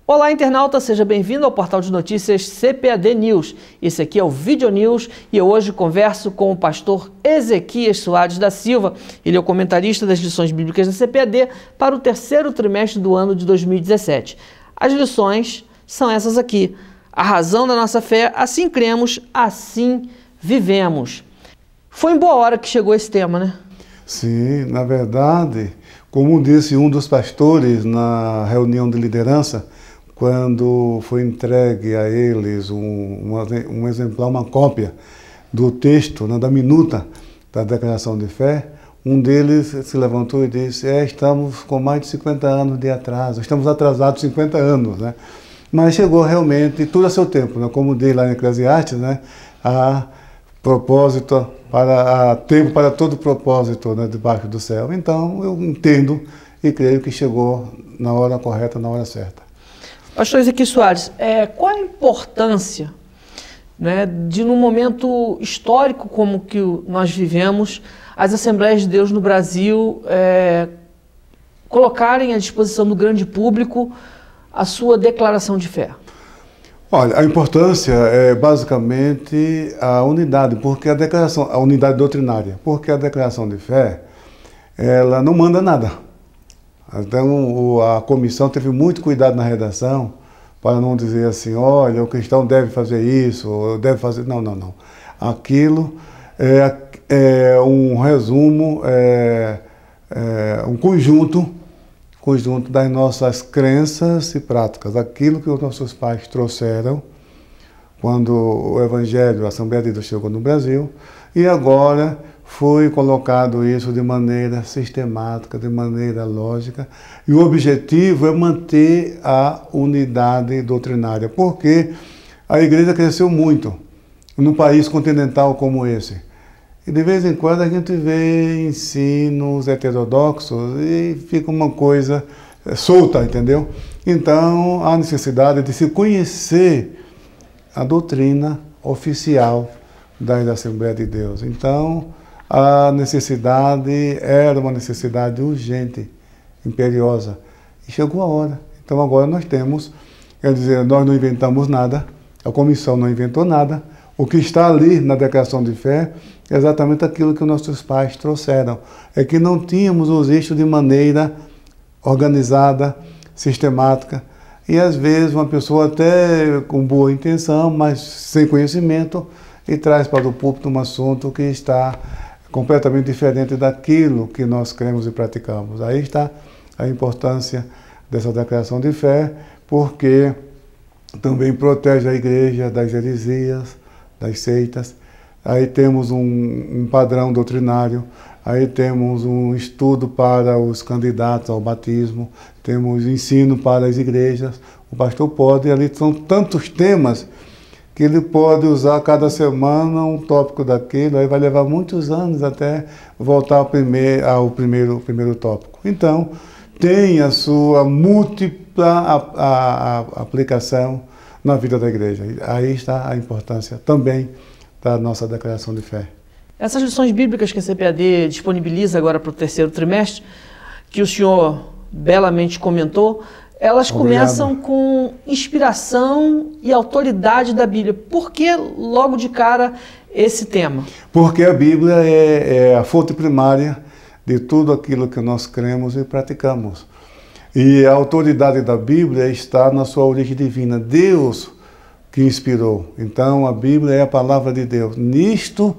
Olá, internauta, seja bem-vindo ao portal de notícias CPAD News. Esse aqui é o Video News e eu hoje converso com o pastor Ezequias Soares da Silva. Ele é o comentarista das lições bíblicas da CPAD para o terceiro trimestre do ano de 2017. As lições são essas aqui. A razão da nossa fé, assim cremos, assim vivemos. Foi em boa hora que chegou esse tema, né? Sim, na verdade, como disse um dos pastores na reunião de liderança, quando foi entregue a eles um exemplar, uma cópia do texto, da minuta da declaração de fé, um deles se levantou e disse, estamos com mais de 50 anos de atraso, estamos atrasados 50 anos, né? Mas chegou realmente tudo a seu tempo, né? Como diz lá em Eclesiastes, né? Há propósito, há tempo para todo propósito, né? Debaixo do céu. Então eu entendo e creio que chegou na hora correta, na hora certa. Pastor Ezequias Soares, qual a importância, né, de num momento histórico como que nós vivemos, as Assembleias de Deus no Brasil colocarem à disposição do grande público a sua declaração de fé? Olha, a importância é basicamente a unidade, porque a unidade doutrinária, porque a declaração de fé, ela não manda nada. Então, a comissão teve muito cuidado na redação para não dizer assim, olha, o cristão deve fazer isso, ou deve fazer... Não, não, não. Aquilo é um resumo, um conjunto das nossas crenças e práticas. Aquilo que os nossos pais trouxeram quando o Evangelho, a Assembleia de Deus chegou no Brasil, e agora foi colocado isso de maneira sistemática, de maneira lógica, e o objetivo é manter a unidade doutrinária, porque a igreja cresceu muito num país continental como esse. E de vez em quando a gente vê ensinos heterodoxos e fica uma coisa solta, entendeu? Então há necessidade de se conhecer a doutrina oficial da Assembleia de Deus. Então, a necessidade era uma necessidade urgente, imperiosa, e chegou a hora. Então agora nós temos, quer dizer, nós não inventamos nada, a comissão não inventou nada, o que está ali na declaração de fé é exatamente aquilo que nossos pais trouxeram, é que não tínhamos os eixos de maneira organizada, sistemática, e às vezes uma pessoa até com boa intenção, mas sem conhecimento, e traz para o púlpito um assunto que está completamente diferente daquilo que nós cremos e praticamos. Aí está a importância dessa declaração de fé, porque também protege a igreja das heresias, das seitas. Aí temos um padrão doutrinário, aí temos um estudo para os candidatos ao batismo, temos ensino para as igrejas. O pastor pode, ali são tantos temas que ele pode usar cada semana um tópico daquilo, aí vai levar muitos anos até voltar ao primeiro tópico. Então, tem a sua múltipla aplicação na vida da igreja. Aí está a importância também da nossa declaração de fé. Essas lições bíblicas que a CPAD disponibiliza agora para o terceiro trimestre, que o senhor belamente comentou, elas começam com inspiração e autoridade da Bíblia. Por que logo de cara esse tema? Porque a Bíblia é a fonte primária de tudo aquilo que nós cremos e praticamos. E a autoridade da Bíblia está na sua origem divina. Deus que inspirou. Então a Bíblia é a palavra de Deus. Nisto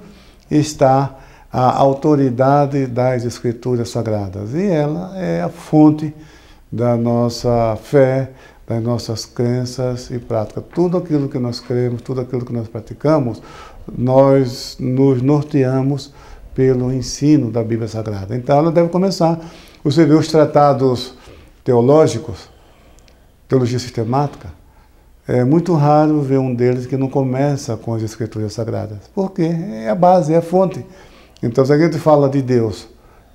está a autoridade das Escrituras Sagradas. E ela é a fonte da nossa fé, das nossas crenças e práticas. Tudo aquilo que nós cremos, tudo aquilo que nós praticamos, nós nos norteamos pelo ensino da Bíblia Sagrada. Então ela deve começar. Você vê os tratados teológicos, teologia sistemática, é muito raro ver um deles que não começa com as Escrituras Sagradas, porque é a base, é a fonte. Então se a gente fala de Deus,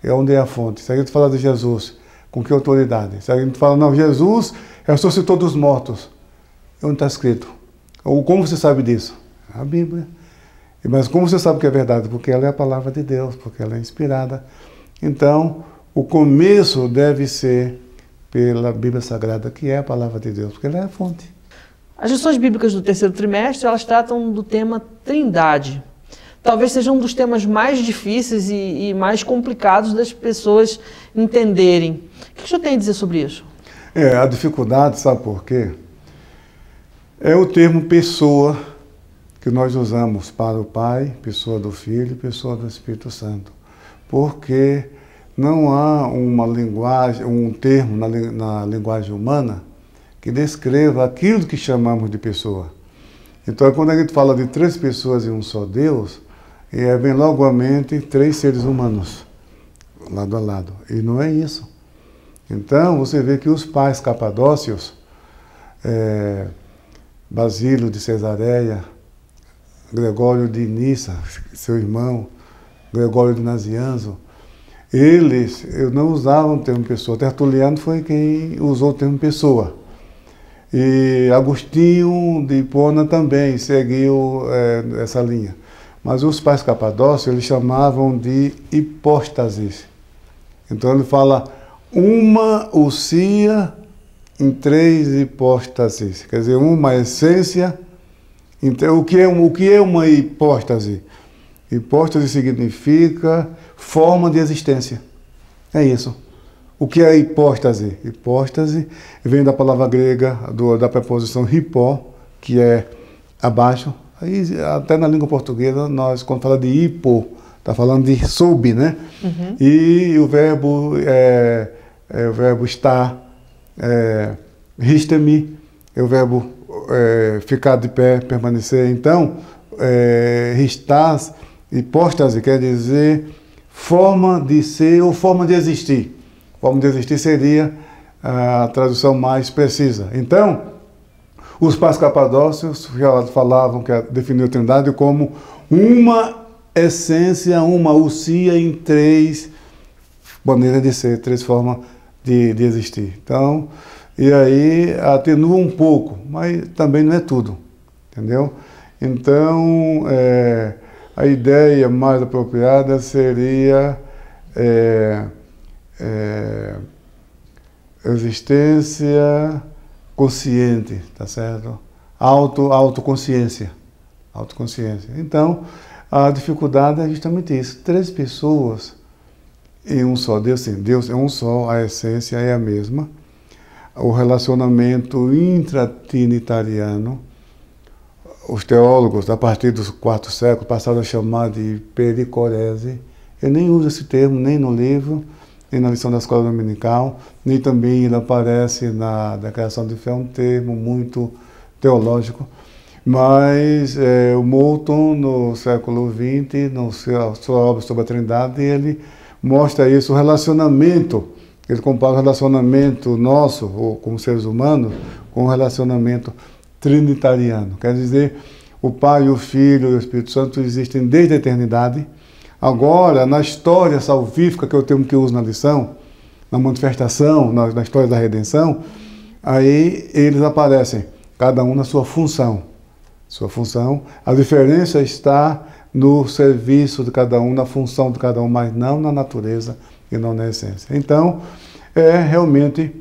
é onde é a fonte. Se a gente fala de Jesus, com que autoridade? Se a gente fala, não, Jesus ressuscitou dos mortos, onde está escrito? Ou como você sabe disso? A Bíblia. Mas como você sabe que é verdade? Porque ela é a palavra de Deus, porque ela é inspirada. Então, o começo deve ser pela Bíblia Sagrada, que é a palavra de Deus, porque ela é a fonte. As lições bíblicas do terceiro trimestre, elas tratam do tema Trindade. Talvez seja um dos temas mais difíceis e mais complicados das pessoas entenderem. O que o senhor tem a dizer sobre isso? A dificuldade, sabe por quê? É o termo pessoa que nós usamos para o Pai, pessoa do Filho e pessoa do Espírito Santo. Porque não há uma linguagem, um termo na linguagem humana que descreva aquilo que chamamos de pessoa. Então, quando a gente fala de três pessoas e um só Deus, vem logo à mente três seres humanos, lado a lado. E não é isso. Então, você vê que os pais capadócios, Basílio de Cesareia, Gregório de Nissa, seu irmão, Gregório de Nazianzo, eles não usavam o termo pessoa. Tertuliano foi quem usou o termo pessoa. E Agostinho de Hipona também seguiu essa linha. Mas os pais capadócios, eles chamavam de hipóstases. Então ele fala uma ousia em três hipóstases. Quer dizer, uma essência. Então, o que é uma hipóstase? Hipóstase significa forma de existência. É isso. O que é hipóstase? Hipóstase vem da palavra grega, da preposição hipó, que é abaixo. Aí, até na língua portuguesa, nós, quando fala de hipo, está falando de sob, né? Uhum. E o verbo estar, histemi, é o verbo ficar de pé, permanecer. Então, histás, hipóstase quer dizer forma de ser ou forma de existir. Forma de existir seria a tradução mais precisa. Então, os pais capadócios já falavam que definiu a Trindade como uma essência, uma ousia em três maneiras de ser, três formas de existir. Então, e aí atenua um pouco, mas também não é tudo, entendeu? Então, a ideia mais apropriada seria existência consciente, tá certo? Autoconsciência. Então, a dificuldade é justamente isso. Três pessoas em um só Deus. Sim, Deus é um só, a essência é a mesma. O relacionamento intratrinitariano, os teólogos, a partir do quarto século, passaram a chamar de pericorese. Eu nem uso esse termo, nem no livro, nem na lição da escola dominical, nem também ele aparece na declaração de fé, um termo muito teológico. Mas o Moulton, no século XX, na sua obra sobre a Trindade, ele mostra isso, o relacionamento. Ele compara o relacionamento nosso, ou como seres humanos, com o relacionamento trinitariano. Quer dizer, o Pai, o Filho e o Espírito Santo existem desde a eternidade. Agora, na história salvífica, que é o termo que eu uso na lição, na manifestação, na história da redenção, aí eles aparecem, cada um na sua função. A diferença está no serviço de cada um, na função de cada um, mas não na natureza e não na essência. Então, realmente,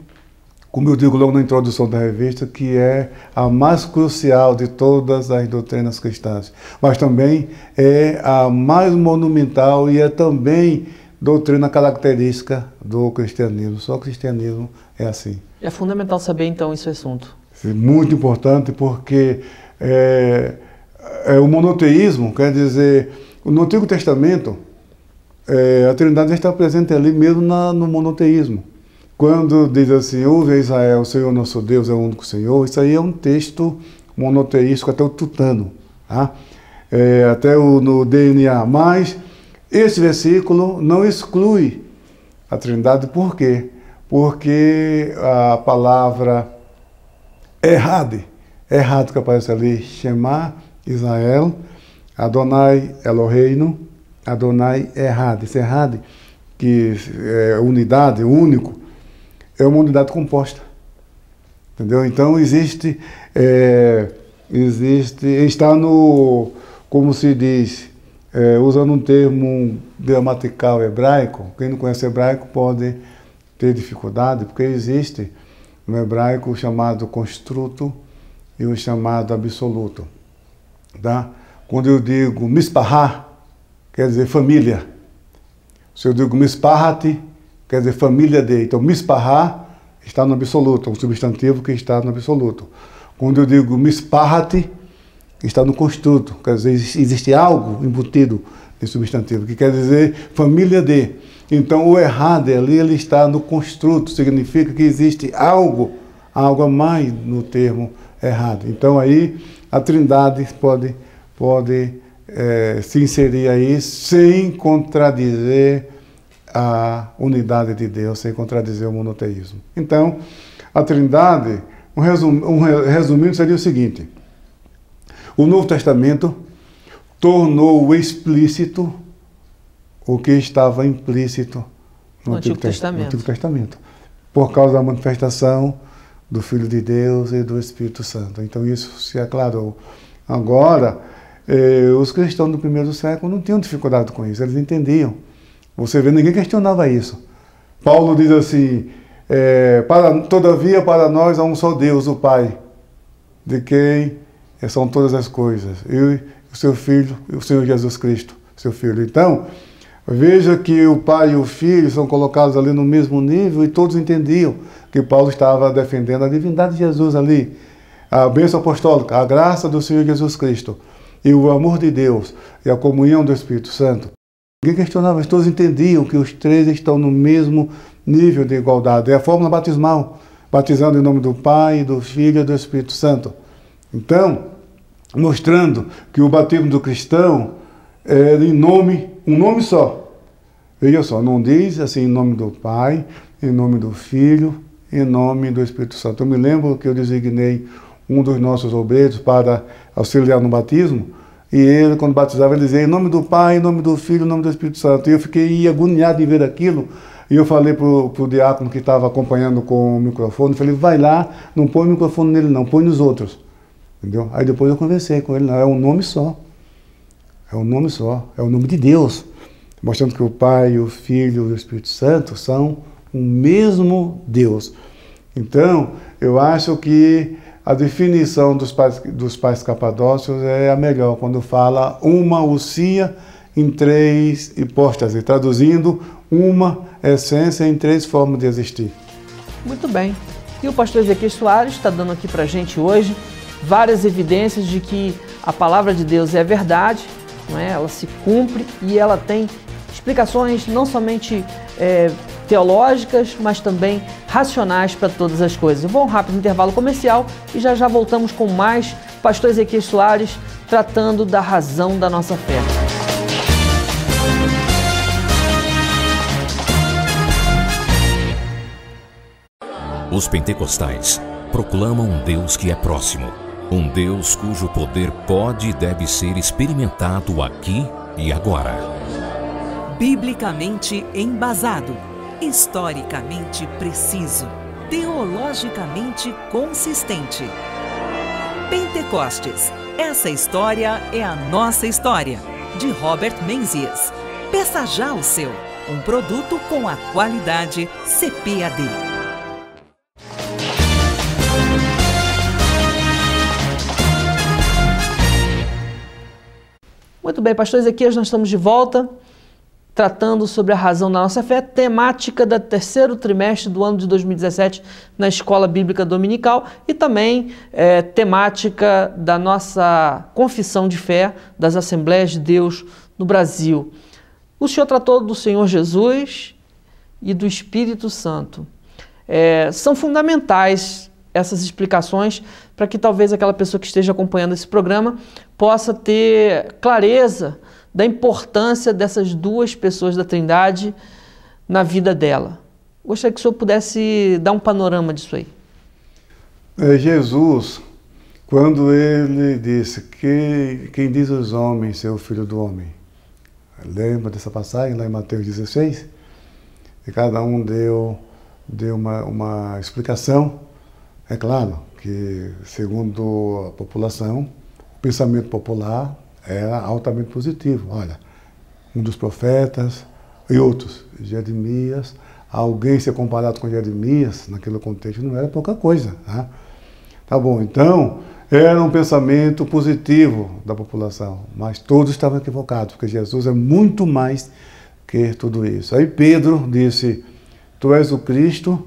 como eu digo logo na introdução da revista, que é a mais crucial de todas as doutrinas cristãs, mas também é a mais monumental e é também doutrina característica do cristianismo. Só o cristianismo é assim. É fundamental saber, então, esse assunto. Muito importante, porque o monoteísmo, quer dizer, no Antigo Testamento, a Trindade está presente ali mesmo no monoteísmo. Quando diz assim, ouve Israel, o Senhor nosso Deus é o único Senhor, isso aí é um texto monoteístico, até o tutano, tá? Até no DNA. Mas esse versículo não exclui a Trindade, por quê? Porque a palavra errade que aparece ali, Shema Israel, Adonai Eloheinu, Adonai Errade. Esse errade, que é unidade, único, é uma unidade composta. Entendeu? Então está no, como se diz, usando um termo gramatical hebraico, quem não conhece hebraico pode ter dificuldade, porque existe no hebraico o chamado construto e o chamado absoluto. Tá? Quando eu digo mispahá, quer dizer família. Se eu digo mispahati, quer dizer família de. Então, mispahá está no absoluto, um substantivo que está no absoluto. Quando eu digo mispahati, está no construto, quer dizer, existe algo embutido nesse substantivo, que quer dizer família de. Então, o errado ali, ele está no construto, significa que existe algo a mais no termo errado. Então, aí, a Trindade pode se inserir aí sem contradizer a unidade de Deus, sem contradizer o monoteísmo. Então, a Trindade, resumindo, seria o seguinte: o Novo Testamento tornou explícito o que estava implícito no Antigo Testamento, por causa da manifestação do Filho de Deus e do Espírito Santo. Então isso se aclarou. Agora, os cristãos do primeiro século não tinham dificuldade com isso, eles entendiam. Você vê, ninguém questionava isso. Paulo diz assim, todavia para nós há um só Deus, o Pai, de quem são todas as coisas, e o seu Filho, o Senhor Jesus Cristo, seu Filho. Então, veja que o Pai e o Filho são colocados ali no mesmo nível e todos entendiam que Paulo estava defendendo a divindade de Jesus ali, a bênção apostólica, a graça do Senhor Jesus Cristo e o amor de Deus e a comunhão do Espírito Santo. Ninguém questionava, todos entendiam que os três estão no mesmo nível de igualdade. É a fórmula batismal, batizando em nome do Pai, do Filho e do Espírito Santo. Então, mostrando que o batismo do cristão é em nome, um nome só. Veja só, não diz assim em nome do Pai, em nome do Filho, em nome do Espírito Santo. Eu me lembro que eu designei um dos nossos obreiros para auxiliar no batismo, e ele, quando batizava, ele dizia em nome do Pai, em nome do Filho, em nome do Espírito Santo. E eu fiquei agoniado em ver aquilo, e eu falei para o diácono que estava acompanhando com o microfone, falei, vai lá, não põe o microfone nele não, põe nos outros. Entendeu? Aí depois eu conversei com ele, não, é um nome só. É um nome só, é o nome de Deus. Mostrando que o Pai, o Filho e o Espírito Santo são o mesmo Deus. Então, eu acho que a definição dos pais capadócios é a melhor, quando fala uma ousia em três hipóstases, traduzindo uma essência em três formas de existir. Muito bem. E o pastor Ezequias Soares está dando aqui para a gente hoje várias evidências de que a palavra de Deus é verdade, não é? Ela se cumpre e ela tem explicações não somente teológicas, mas também racionais para todas as coisas. Eu vou a um rápido intervalo comercial e já voltamos com mais pastor Ezequias Soares tratando da razão da nossa fé. Os pentecostais proclamam um Deus que é próximo, um Deus cujo poder pode e deve ser experimentado aqui e agora. Biblicamente embasado, historicamente preciso, teologicamente consistente. Pentecostes, essa história é a nossa história, de Robert Menzies. Peça já o seu, um produto com a qualidade CPAD. Muito bem, pastor Ezequias, nós estamos de volta, tratando sobre a razão da nossa fé, temática do terceiro trimestre do ano de 2017 na Escola Bíblica Dominical e também temática da nossa confissão de fé das Assembleias de Deus no Brasil. O senhor tratou do Senhor Jesus e do Espírito Santo. São fundamentais essas explicações para que talvez aquela pessoa que esteja acompanhando esse programa possa ter clareza da importância dessas duas pessoas da Trindade na vida dela. Gostaria que o senhor pudesse dar um panorama disso aí. Jesus, quando ele disse que quem diz os homens ser o Filho do Homem, lembra dessa passagem lá em Mateus 16? E cada um deu uma explicação. É claro que, segundo a população, o pensamento popular era altamente positivo. Olha, um dos profetas e outros, Jeremias, alguém ser comparado com Jeremias, naquele contexto, não era pouca coisa. Né? Tá bom, então, era um pensamento positivo da população, mas todos estavam equivocados, porque Jesus é muito mais que tudo isso. Aí Pedro disse, tu és o Cristo,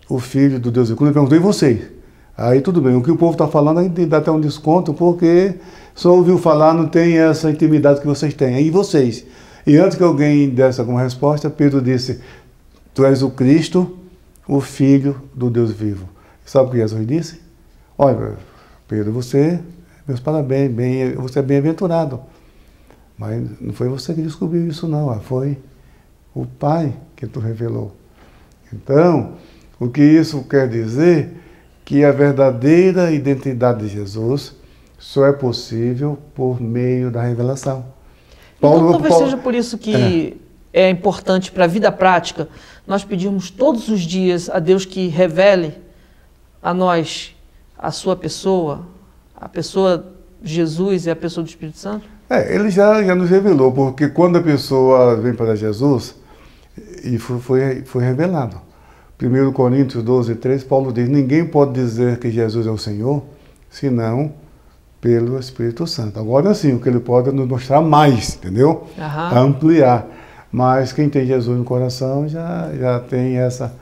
o Filho do Deus. Quando ele perguntou, e vocês? Aí tudo bem, o que o povo está falando, a gente dá até um desconto, porque só ouviu falar, não tem essa intimidade que vocês têm. E vocês? E antes que alguém desse alguma resposta, Pedro disse, tu és o Cristo, o Filho do Deus vivo. Sabe o que Jesus disse? Olha, Pedro, meus parabéns, você é bem-aventurado. Mas não foi você que descobriu isso não, foi o Pai que tu revelou. Então, o que isso quer dizer? Que a verdadeira identidade de Jesus só é possível por meio da revelação. Então, talvez seja por isso que é importante para a vida prática nós pedirmos todos os dias a Deus que revele a nós a sua pessoa, a pessoa de Jesus e a pessoa do Espírito Santo? Ele já nos revelou, porque quando a pessoa vem para Jesus, e foi revelado. 1 Coríntios 12, 3, Paulo diz, ninguém pode dizer que Jesus é o Senhor, senão pelo Espírito Santo. Agora sim, o que ele pode é nos mostrar mais, entendeu? Ampliar. Mas quem tem Jesus no coração já tem essa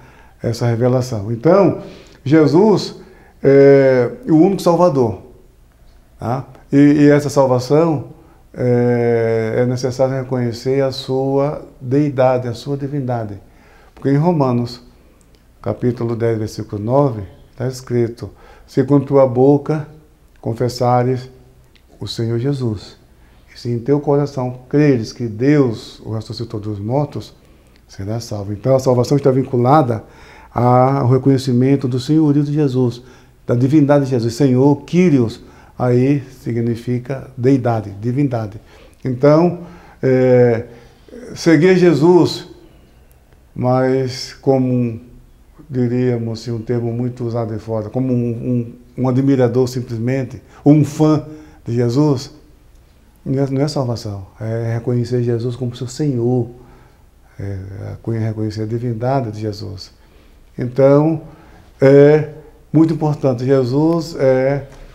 revelação. Então, Jesus é o único Salvador. Tá? E essa salvação é necessário reconhecer a sua deidade, a sua divindade. Porque em Romanos, capítulo 10, versículo 9, está escrito, se com tua boca confessares o Senhor Jesus, e se em teu coração creres que Deus o ressuscitou dos mortos, serás salvo. Então a salvação está vinculada ao reconhecimento do senhorio de Jesus, da divindade de Jesus. Senhor, Kyrios, aí significa deidade, divindade. Então, seguir Jesus, mas como diríamos assim, um termo muito usado aí fora, como um admirador simplesmente, um fã de Jesus, não é salvação, é reconhecer Jesus como seu Senhor, reconhecer a divindade de Jesus. Então, é muito importante, Jesus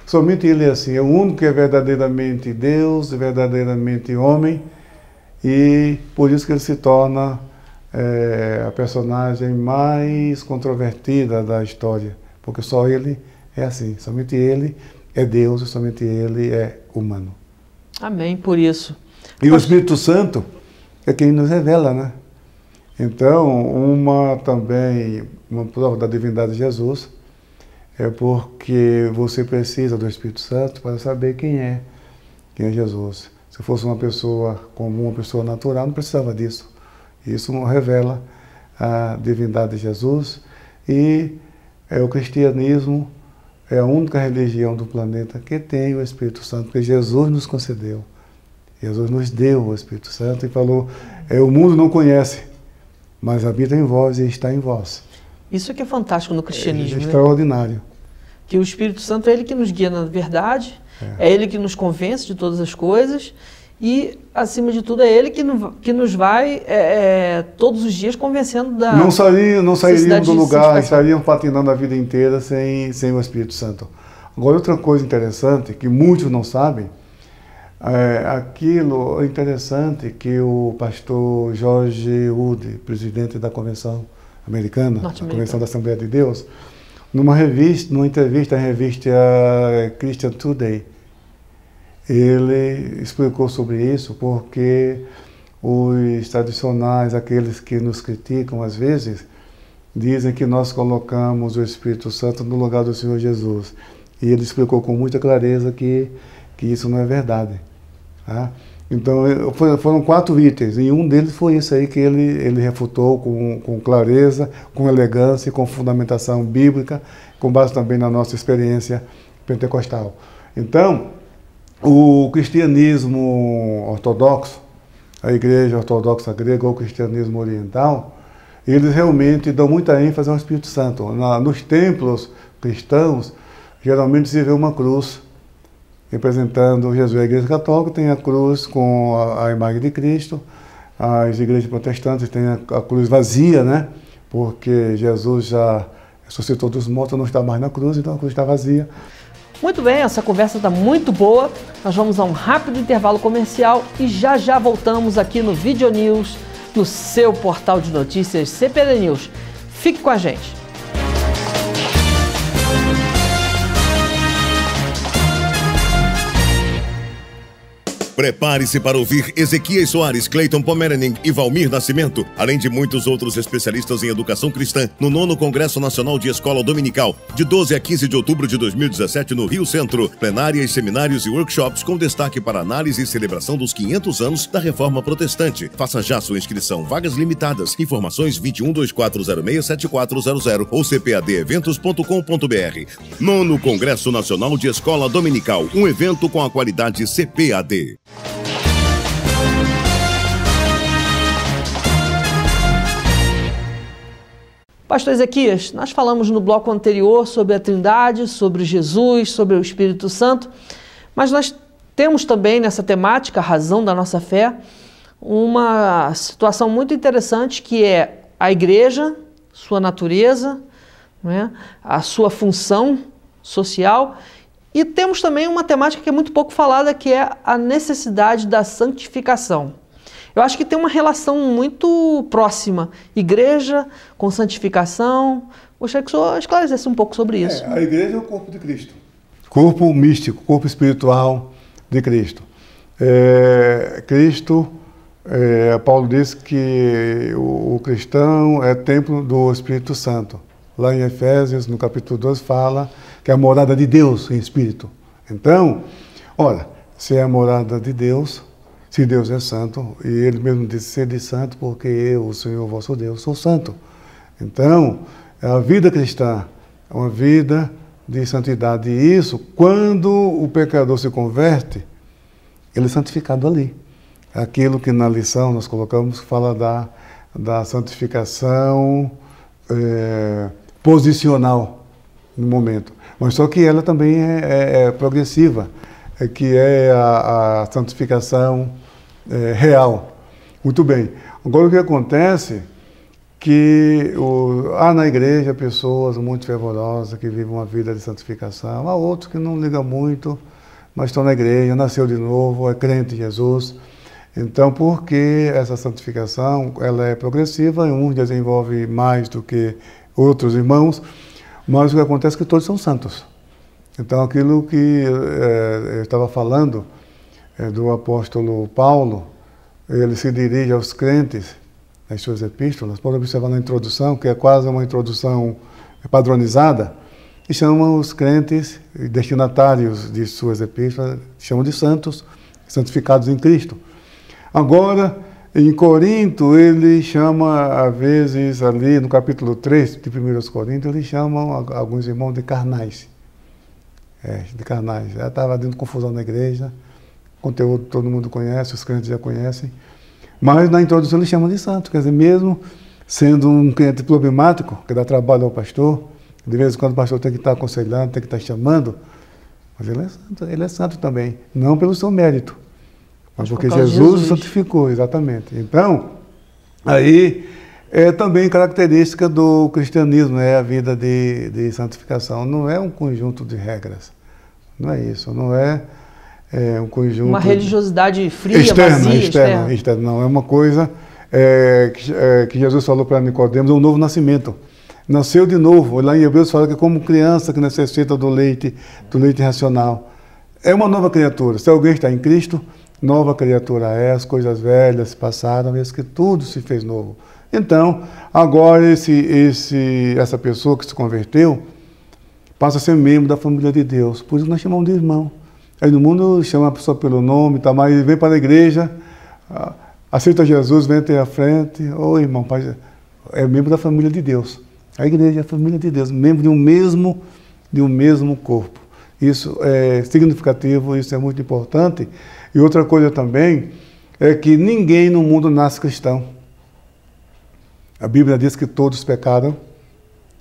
somente Ele é assim, é o único que é verdadeiramente Deus, verdadeiramente homem, e por isso que Ele se torna a personagem mais controvertida da história, porque só Ele é assim, somente Ele é Deus e somente Ele é humano. Amém, por isso. E o Espírito Santo é quem nos revela, né? Então, uma prova da divindade de Jesus é porque você precisa do Espírito Santo para saber quem é Jesus. Se fosse uma pessoa comum, uma pessoa natural, não precisava disso. Isso revela a divindade de Jesus e o cristianismo é a única religião do planeta que tem o Espírito Santo, porque Jesus nos concedeu. Jesus nos deu o Espírito Santo e falou, o mundo não conhece, mas habita em vós e está em vós. Isso que é fantástico no cristianismo. É extraordinário. Né? Que o Espírito Santo é Ele que nos guia na verdade, é Ele que nos convence de todas as coisas e, acima de tudo, é Ele que nos vai todos os dias convencendo da... Não sairiam do lugar, estariam patinando a vida inteira sem o Espírito Santo. Agora, outra coisa interessante, que muitos não sabem, aquilo interessante que o pastor George Wood, presidente da Convenção Americana, a Convenção da Assembleia de Deus, numa entrevista à revista Christian Today, ele explicou sobre isso porque os tradicionais, aqueles que nos criticam às vezes, dizem que nós colocamos o Espírito Santo no lugar do Senhor Jesus. E ele explicou com muita clareza que isso não é verdade. Tá? Então, foram 4 itens, e um deles foi isso aí que ele refutou com clareza, com elegância, com fundamentação bíblica, com base também na nossa experiência pentecostal. Então, o cristianismo ortodoxo, a igreja ortodoxa grega ou o cristianismo oriental, eles realmente dão muita ênfase ao Espírito Santo. Nos templos cristãos, geralmente se vê uma cruz representando Jesus. A igreja católica tem a cruz com a imagem de Cristo, as igrejas protestantes têm a cruz vazia, né? Porque Jesus já ressuscitou dos mortos, não está mais na cruz, então a cruz está vazia. Muito bem, essa conversa está muito boa. Nós vamos a um rápido intervalo comercial e já já voltamos aqui no Video News, no seu portal de notícias CPAD News. Fique com a gente. Prepare-se para ouvir Ezequias Soares, Cleiton Pomeraning e Valmir Nascimento, além de muitos outros especialistas em educação cristã, no 9º Congresso Nacional de Escola Dominical, de 12 a 15 de outubro de 2017 no Rio Centro. Plenárias, seminários e workshops com destaque para análise e celebração dos 500 anos da Reforma Protestante. Faça já sua inscrição, vagas limitadas. Informações 2124067400 ou cpadeventos.com.br. 9º Congresso Nacional de Escola Dominical, um evento com a qualidade CPAD. Pastor Ezequias, nós falamos no bloco anterior sobre a Trindade, sobre Jesus, sobre o Espírito Santo, mas nós temos também nessa temática, a razão da nossa fé, uma situação muito interessante que é a igreja, sua natureza, né, a sua função social, e temos também uma temática que é muito pouco falada, que é a necessidade da santificação. Eu acho que tem uma relação muito próxima, igreja com santificação. Gostaria que o senhor esclarecesse um pouco sobre isso. A igreja é o corpo de Cristo. Corpo místico, corpo espiritual de Cristo. Paulo diz que o cristão é templo do Espírito Santo. Lá em Efésios, no capítulo 2, fala que é a morada de Deus em espírito. Então, olha, se é a morada de Deus, se Deus é santo, e ele mesmo disse, sede santo, porque eu, o Senhor vosso Deus, sou santo. Então, a vida cristã é uma vida de santidade. E isso, quando o pecador se converte, ele é santificado ali. Aquilo que na lição nós colocamos, fala da santificação posicional no momento. Mas só que ela também é progressiva, que é a santificação real. Muito bem. Agora o que acontece que há na igreja pessoas muito fervorosas que vivem uma vida de santificação, há outros que não ligam muito, mas estão na igreja, nasceu de novo, é crente em Jesus. Então, porque essa santificação ela é progressiva, uns desenvolvem mais do que outros irmãos, mas o que acontece é que todos são santos. Então, aquilo que eu estava falando do apóstolo Paulo, ele se dirige aos crentes nas suas epístolas, pode observar na introdução, que é quase uma introdução padronizada, e chama os crentes destinatários de suas epístolas, chamam de santos, santificados em Cristo. Agora, em Corinto, ele chama, às vezes, ali no capítulo 3 de 1 Coríntios, ele chama alguns irmãos de carnais. De carnais. Já estava dando confusão na igreja, conteúdo todo mundo conhece, os crentes já conhecem, mas na introdução ele chama de santo, quer dizer, mesmo sendo um crente problemático, que dá trabalho ao pastor, de vez em quando o pastor tem que estar aconselhando, tem que estar chamando, mas ele é santo também, não pelo seu mérito, mas porque Jesus o santificou, exatamente. Então, aí é também característica do cristianismo, a vida de santificação. Não é um conjunto de regras, não é isso, não é um conjunto... Uma religiosidade fria, externa, externa. Não, é uma coisa que Jesus falou para Nicodemos, é um novo nascimento. Nasceu de novo, lá em Hebreus fala que é como criança que necessita do leite racional. É uma nova criatura. Se alguém está em Cristo, nova criatura é, as coisas velhas passaram, eis que tudo se fez novo. Então, agora essa pessoa que se converteu passa a ser membro da família de Deus. Por isso nós chamamos de irmão. Aí no mundo chama a pessoa pelo nome, tá, mas vem para a igreja, aceita Jesus, vem até a frente. Ô irmão, pai, é membro da família de Deus. A igreja é a família de Deus, membro de um mesmo corpo. Isso é significativo, isso é muito importante. E outra coisa também é que ninguém no mundo nasce cristão. A Bíblia diz que todos pecaram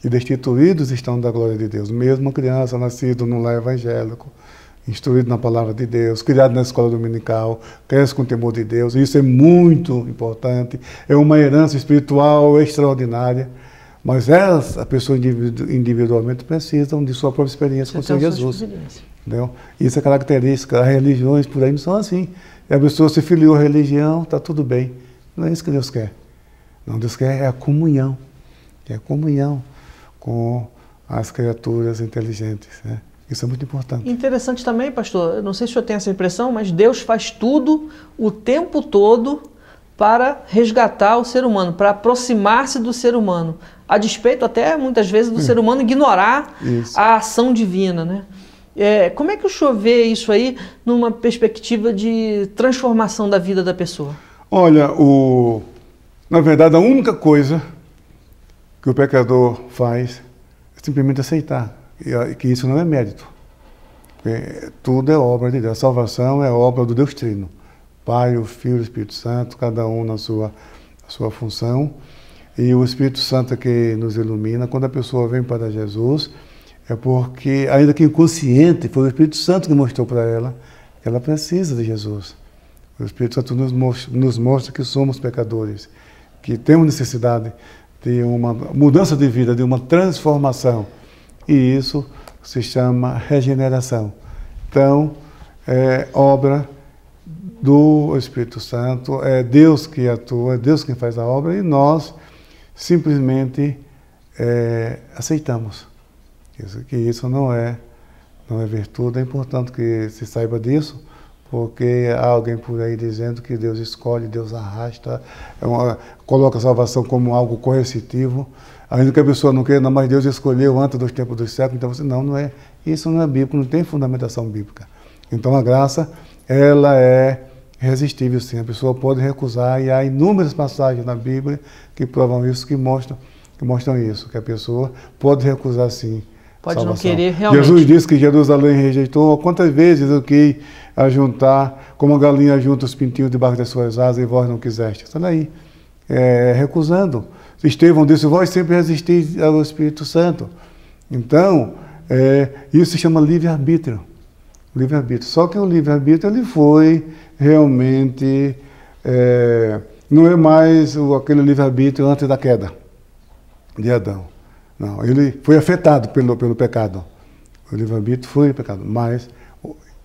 e destituídos estão da glória de Deus. Mesmo uma criança nascida num lar evangélico, instruído na palavra de Deus, criado na escola dominical, cresce com o temor de Deus. Isso é muito importante, é uma herança espiritual extraordinária, mas elas, a pessoa individualmente, precisam de sua própria experiência com o Senhor Jesus. Entendeu? Isso é característica, as religiões por aí não são assim. E a pessoa se filiou à religião, está tudo bem. Não é isso que Deus quer. Não, Deus quer é a comunhão com as criaturas inteligentes, né? Isso é muito importante. Interessante também, pastor, eu não sei se o senhor tem essa impressão, mas Deus faz tudo o tempo todo para resgatar o ser humano, para aproximar-se do ser humano, a despeito até muitas vezes do ser humano ignorar a ação divina, né? Como é que o senhor vê isso aí numa perspectiva de transformação da vida da pessoa? Olha, na verdade, a única coisa que o pecador faz é simplesmente aceitar que isso não é mérito. Tudo é obra de Deus. A salvação é obra do Deus Trino. Pai, o Filho e o Espírito Santo, cada um na sua função. E o Espírito Santo é que nos ilumina. Quando a pessoa vem para Jesus, é porque, ainda que inconsciente, foi o Espírito Santo que mostrou para ela que ela precisa de Jesus. O Espírito Santo nos mostra que somos pecadores, que temos necessidade de uma mudança de vida, de uma transformação. E isso se chama regeneração. Então, é obra do Espírito Santo, é Deus que atua, é Deus quem faz a obra, e nós simplesmente aceitamos. Isso não é virtude. É importante que se saiba disso, porque há alguém por aí dizendo que Deus escolhe, Deus arrasta, coloca a salvação como algo coercitivo, ainda que a pessoa não queira, mas Deus escolheu antes dos tempos dos séculos, então não é, isso não é bíblico, não tem fundamentação bíblica. Então a graça, ela é irresistível sim, a pessoa pode recusar, e há inúmeras passagens na Bíblia que provam isso, que mostram isso, que a pessoa pode recusar sim. Pode salvação. Não querer realmente. Jesus disse que Jerusalém rejeitou. Quantas vezes eu quis ajuntar, como a galinha junta os pintinhos debaixo das suas asas, e vós não quiseste? Está daí, recusando. Estevão disse, vós sempre resistis ao Espírito Santo. Então, isso se chama livre-arbítrio. Livre-arbítrio. Só que o livre-arbítrio ele foi realmente, não é mais aquele livre-arbítrio antes da queda de Adão. Não, ele foi afetado pelo pecado. O livre-arbítrio foi pecado, mas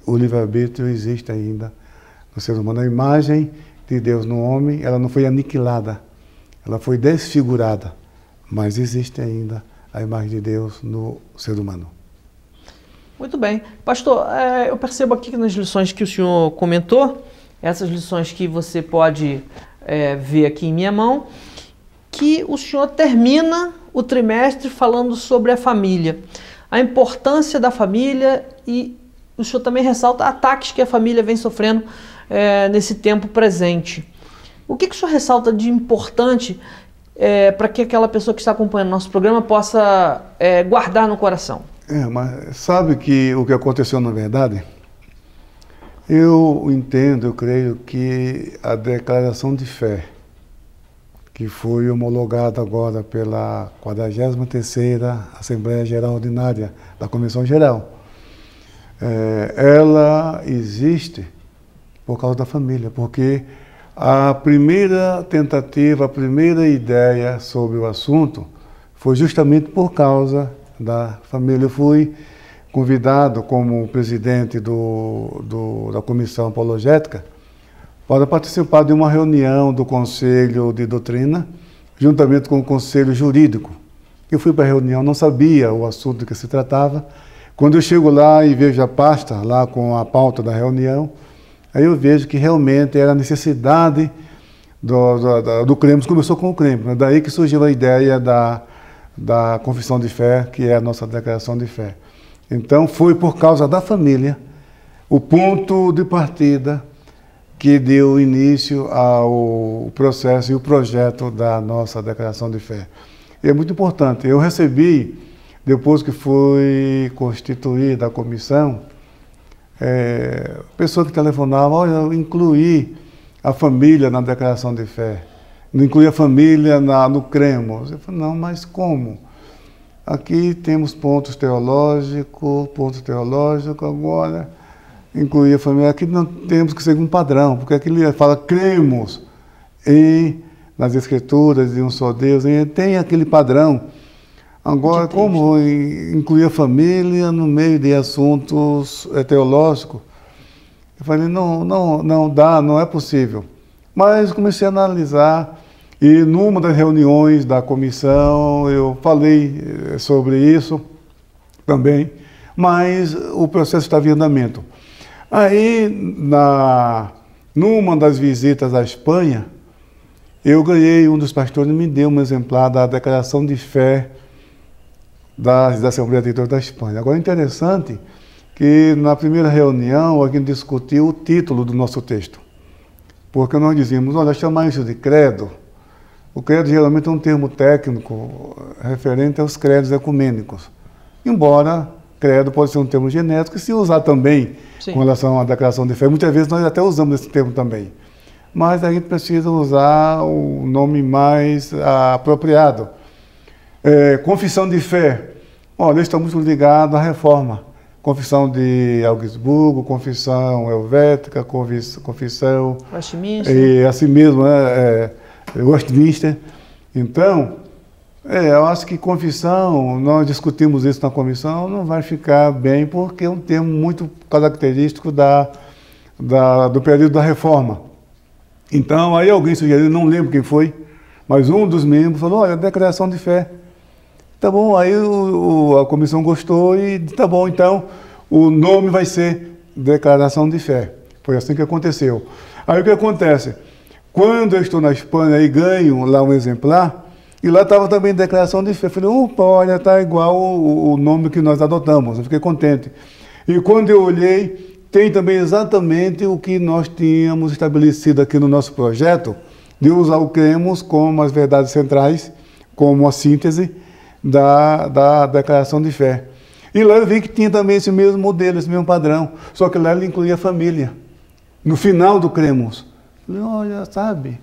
o livre-arbítrio existe ainda no ser humano. A imagem de Deus no homem, ela não foi aniquilada, ela foi desfigurada, mas existe ainda a imagem de Deus no ser humano. Muito bem. Pastor, eu percebo aqui que nas lições que o senhor comentou, essas lições que você pode ver aqui em minha mão, que o senhor termina o trimestre falando sobre a família, a importância da família, e o senhor também ressalta ataques que a família vem sofrendo nesse tempo presente. O que o senhor ressalta de importante para que aquela pessoa que está acompanhando nosso programa possa guardar no coração? Mas sabe que o que aconteceu na verdade? Eu entendo, eu creio que a declaração de fé, que foi homologada agora pela 43ª Assembleia Geral Ordinária da Convenção Geral, ela existe por causa da família, porque a primeira tentativa, a primeira ideia sobre o assunto foi justamente por causa da família. Eu fui convidado como presidente da Comissão Apologética para participar de uma reunião do Conselho de Doutrina, juntamente com o Conselho Jurídico. Eu fui para a reunião, não sabia o assunto de que se tratava. Quando eu chego lá e vejo a pasta, lá com a pauta da reunião, aí eu vejo que realmente era a necessidade do cremos. Começou com o cremos, daí que surgiu a ideia da confissão de fé, que é a nossa declaração de fé. Então foi por causa da família o ponto de partida que deu início ao processo e o projeto da nossa declaração de fé. E é muito importante. Eu recebi, depois que foi constituída a comissão, pessoas que telefonavam, olha, eu incluí a família na declaração de fé, não incluí a família no cremos. Eu falei, não, mas como? Aqui temos pontos teológicos, agora incluir a família. Aqui não temos que seguir um padrão, porque aqui ele fala cremos nas Escrituras de um só Deus, e tem aquele padrão. Agora, como incluir a família no meio de assuntos teológicos? Eu falei, não dá, não é possível. Mas comecei a analisar, e numa das reuniões da comissão eu falei sobre isso também, mas o processo estava em andamento. Aí, numa das visitas à Espanha, eu ganhei, um dos pastores me deu um exemplar da declaração de fé da Assembleia de Deus da Espanha. Agora, interessante que na primeira reunião a gente discutiu o título do nosso texto. Porque nós dizíamos, olha, chamar isso de credo. O credo geralmente é um termo técnico referente aos credos ecumênicos. Embora credo pode ser um termo genérico, e se usar também com relação à declaração de fé, muitas vezes nós até usamos esse termo também. Mas a gente precisa usar o nome mais apropriado. Confissão de fé. Olha, estamos ligados à reforma. Confissão de Augsburgo, confissão helvética, confissão... Westminster. E assim mesmo, Westminster. Então, eu acho que confissão, nós discutimos isso na comissão, não vai ficar bem, porque é um termo muito característico do período da reforma. Então, aí alguém sugeriu, não lembro quem foi, mas um dos membros falou, olha, declaração de fé. Tá bom, aí a comissão gostou e tá bom, então o nome vai ser Declaração de Fé. Foi assim que aconteceu. Aí o que acontece? Quando eu estou na Espanha e ganho lá um exemplar, e lá estava também Declaração de Fé. Eu falei, opa, olha, tá igual o nome que nós adotamos. Eu fiquei contente. E quando eu olhei, tem também exatamente o que nós tínhamos estabelecido aqui no nosso projeto, de usar o cremos como as verdades centrais, como a síntese da declaração de fé. E lá eu vi que tinha também esse mesmo modelo, esse mesmo padrão, só que lá ele incluía a família. No final do cremos. Falei, olha, sabe?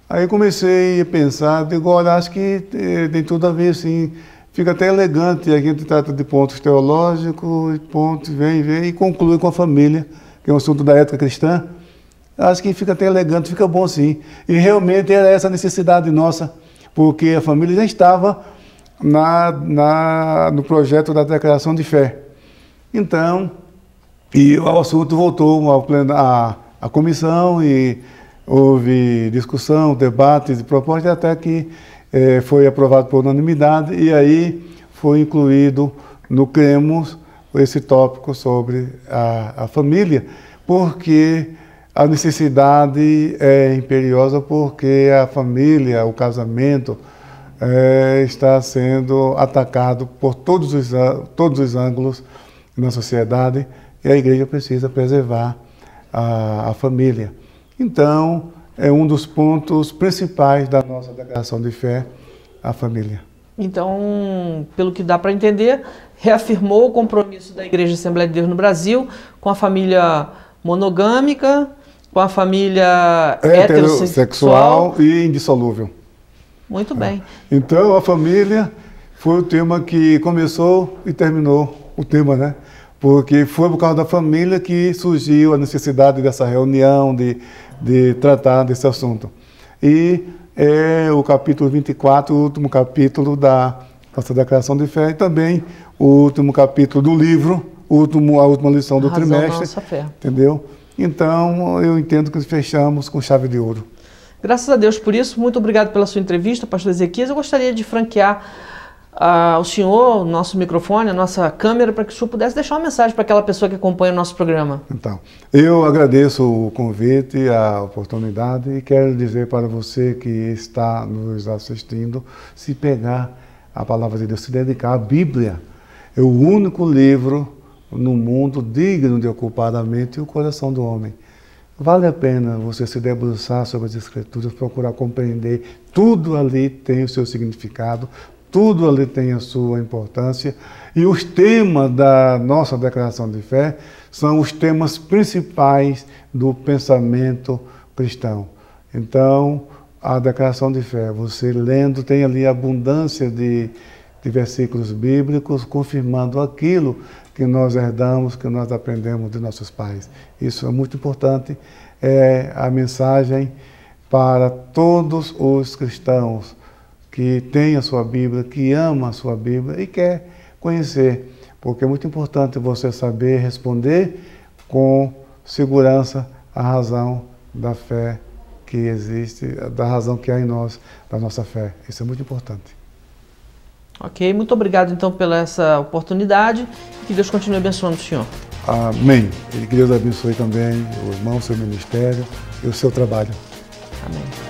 Aí comecei a pensar, digo, olha, acho que tem tudo a ver, sim. Fica até elegante, a gente trata de pontos teológicos, pontos, vem e conclui com a família, que é um assunto da ética cristã. Acho que fica até elegante, fica bom sim. E realmente era essa necessidade nossa, porque a família já estava no projeto da declaração de fé. Então, e o assunto voltou à comissão e houve discussão, debates e propostas, até que foi aprovado por unanimidade e aí foi incluído no cremos esse tópico sobre a família, porque a necessidade é imperiosa, porque a família, o casamento, está sendo atacado por todos os ângulos na sociedade e a igreja precisa preservar a família. Então, é um dos pontos principais da nossa declaração de fé, a família. Então, pelo que dá para entender, reafirmou o compromisso da Igreja Assembleia de Deus no Brasil com a família monogâmica, com a família heterossexual e indissolúvel. Muito bem. Então, a família foi o tema que começou e terminou o tema, né? Porque foi por causa da família que surgiu a necessidade dessa reunião, de tratar desse assunto. E é o capítulo 24, o último capítulo da nossa declaração de fé, e também o último capítulo do livro, a última lição do trimestre. Nossa fé. Entendeu? Então, eu entendo que fechamos com chave de ouro. Graças a Deus por isso. Muito obrigado pela sua entrevista, pastor Ezequias. Eu gostaria de franquear ao senhor, o nosso microfone, a nossa câmera, para que o senhor pudesse deixar uma mensagem para aquela pessoa que acompanha o nosso programa. Então, eu agradeço o convite, a oportunidade e quero dizer para você que está nos assistindo, se pegar a palavra de Deus, se dedicar à Bíblia, é o único livro no mundo digno de ocupar a mente e o coração do homem. Vale a pena você se debruçar sobre as Escrituras, procurar compreender. Tudo ali tem o seu significado, tudo ali tem a sua importância. E os temas da nossa declaração de fé são os temas principais do pensamento cristão. Então, a declaração de fé, você lendo, tem ali abundância de de versículos bíblicos confirmando aquilo que nós herdamos, que nós aprendemos de nossos pais. Isso é muito importante, é a mensagem para todos os cristãos que têm a sua Bíblia, que amam a sua Bíblia e quer conhecer, porque é muito importante você saber responder com segurança a razão da fé que existe, da razão que há em nós, da nossa fé. Isso é muito importante. Ok, muito obrigado então pela essa oportunidade e que Deus continue abençoando o senhor. Amém. E que Deus abençoe também o irmão, o seu ministério e o seu trabalho. Amém.